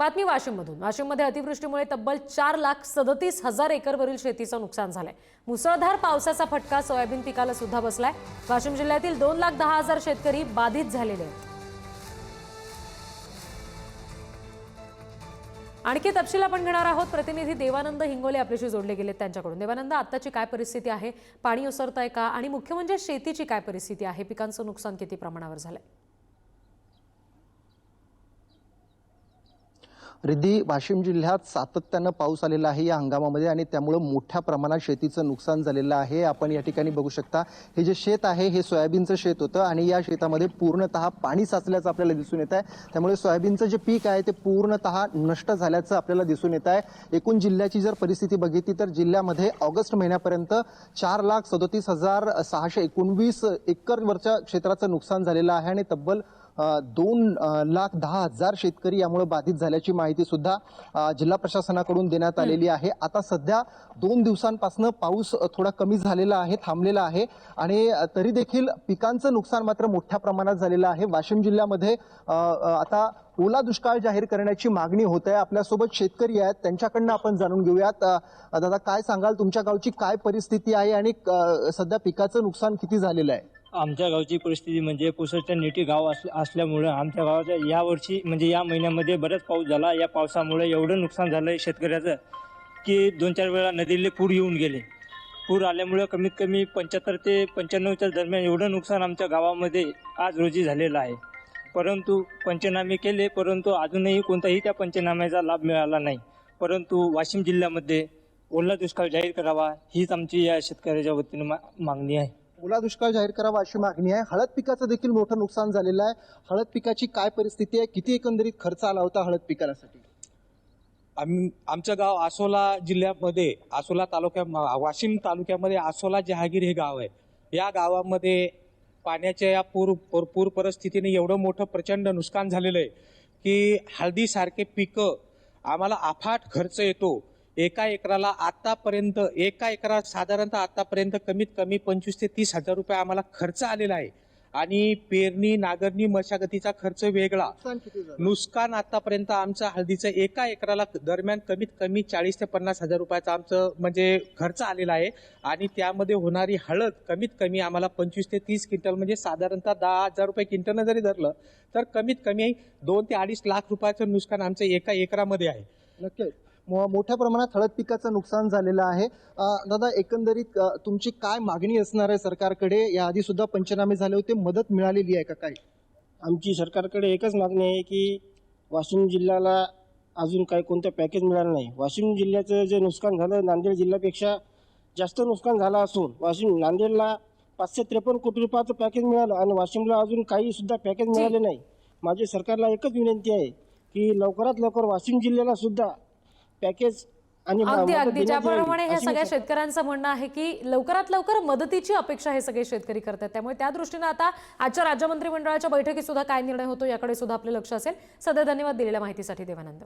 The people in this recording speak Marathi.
बातमी वाशिममधून। वाशिममध्ये अतिवृष्टीमुळे तब्बल 4,37,000 एकरवरील शेतीचं नुकसान झालंय। मुसळधार पावसाचा फटका सोयाबीन पिकाला सुद्धा बसलाय। वाशिम जिल्ह्यातील 2,10,000 शेतकरी बाधित झालेले आहेत। आणखी तपशील आपण घेणार आहोत। प्रतिनिधी देवानंद हिंगोले आपल्याशी जोडले गेलेत त्यांच्याकडून। देवानंद, आताची काय परिस्थिती आहे? पाणी ओसरतंय का? आणि मुख्य म्हणजे शेतीची काय परिस्थिती आहे? पिकांचं नुकसान किती प्रमाणावर झालंय? रिद्धी, वाशिम जिल्ह्यात सातत्यानं पाऊस आलेला आहे या हंगामामध्ये आणि त्यामुळे मोठ्या प्रमाणात शेतीचं नुकसान झालेलं आहे। आपण या ठिकाणी बघू शकता, हे जे शेत आहे हे सोयाबीनचं शेत होतं आणि या शेतामध्ये पूर्णतः पाणी साचल्याचं आपल्याला दिसून येत आहे। त्यामुळे सोयाबीनचं जे पीक आहे ते पूर्णतः नष्ट झाल्याचं आपल्याला दिसून येत आहे। एकूण जिल्ह्याची जर परिस्थिती बघितली तर जिल्ह्यामध्ये ऑगस्ट महिन्यापर्यंत 4,37,619 एकरवरच्या क्षेत्राचं नुकसान झालेलं आहे आणि तब्बल 2,10,000 शेतकरी यामुळे बाधित झाल्याची माहिती सुद्धा जिल्हा प्रशासनाकडून देण्यात आलेली आहे। आता सध्या 2 दिवसांपासून पाऊस थोडा कमी झालेला आहे, थांबलेला आहे आणि तरी देखील पिकांचं नुकसान मात्र मोठ्या प्रमाणात झालेलं आहे। वाशिम जिल्ह्यामध्ये आता ओला दुष्काळ जाहीर करण्याची मागणी होत आहे। आपल्यासोबत शेतकरी आहेत, त्यांच्याकडनं आपण जाणून घेऊयात। दादा, काय सांगाल, तुमच्या गावची काय परिस्थिती आहे आणि सध्या पिकाचं नुकसान किती झालेलं आहे? आमच्या गावची परिस्थिती म्हणजे पुसटच्या नेटी गाव असल्यामुळे आमच्या गावाच्या यावर्षी म्हणजे या महिन्यामध्ये बराच पाऊस झाला। या पावसामुळे एवढं नुकसान झालं शेतकऱ्याचं की 2-4 वेळा नदीले पूर येऊन गेले। पूर आल्यामुळे कमीत कमी 75 ते 95च्या दरम्यान एवढं नुकसान आमच्या गावामध्ये आज रोजी झालेलं आहे। परंतु पंचनामे केले, परंतु अजूनही कोणताही त्या पंचनाम्याचा लाभ मिळाला नाही। परंतु वाशिम जिल्ह्यामध्ये ओला दुष्काळ जाहीर करावा हीच आमची या शेतकऱ्याच्या वतीने मागणी आहे। ओला दुष्काळ जाहीर करावा अशी मागणी आहे। हळद पिकाचं देखील मोठं नुकसान झालेलं आहे। हळद पिकाची काय परिस्थिती आहे? किती एकंदरीत खर्च आला होता हळद पिकासाठी? आमचं गाव आसोला जिल्ह्यामध्ये वाशिम तालुक्यामध्ये आसोला जहागीर हे गाव आहे। या गावामध्ये पाण्याच्या या पूर परिस्थितीने एवढं मोठं प्रचंड नुकसान झालेलं आहे की हळदीसारखे पिकं आम्हाला अफाट खर्च येतो। एका एकरात साधारणतः आतापर्यंत कमीत कमी 25,000 ते 30,000 रुपये आम्हाला खर्च आलेला आहे आणि पेरणी, नांगरणी, मशागतीचा खर्च वेगळा। नुकसान आतापर्यंत आमचं हळदीचं एका एकराला दरम्यान कमीत कमी 40,000 ते 50,000 रुपयाचा आमचं म्हणजे खर्च आलेला आहे आणि त्यामध्ये होणारी हळद कमीत कमी आम्हाला 25 ते 30 क्विंटल म्हणजे साधारणतः 10,000 रुपये क्विंटलनं जरी धरलं तर कमीत कमी 2 ते 2.5 लाख रुपयाचं नुकसान आमचं एका एकरामध्ये आहे। नक्कीच मोठ्या प्रमाणात हळद पिकाचं नुकसान झालेलं आहे। दादा, एकंदरीत तुमची काय मागणी असणार आहे सरकारकडे? याआधी सुद्धा पंचनामे झाले होते, मदत मिळालेली आहे का? काय आमची सरकारकडे एकच मागणी आहे की वाशिम जिल्ह्याला अजून काही कोणतं पॅकेज मिळालं नाही। वाशिम जिल्ह्याचं जे नुकसान झालं नांदेड जिल्ह्यापेक्षा जास्त नुकसान झालं असून नांदेडला 553 कोटी रुपयाचं पॅकेज मिळालं आणि वाशिमला अजून काही सुद्धा पॅकेज मिळाले नाही। माझी सरकारला एकच विनंती आहे की लवकरात लवकर वाशिम जिल्ह्याला सुद्धा पॅकेज आणि अगदी ज्याप्रमाणे हे सगळ्या शेतकऱ्यांचं म्हणणं आहे की लवकरात लवकर मदतीची अपेक्षा हे सगळे शेतकरी करतात। त्यामुळे त्या दृष्टीने आता आजच्या राज्य मंत्रिमंडळाच्या बैठकीत सुद्धा काय निर्णय होतो याकडे सुद्धा आपलं लक्ष असेल। सध्या धन्यवाद दिलेल्या माहितीसाठी देवानंद।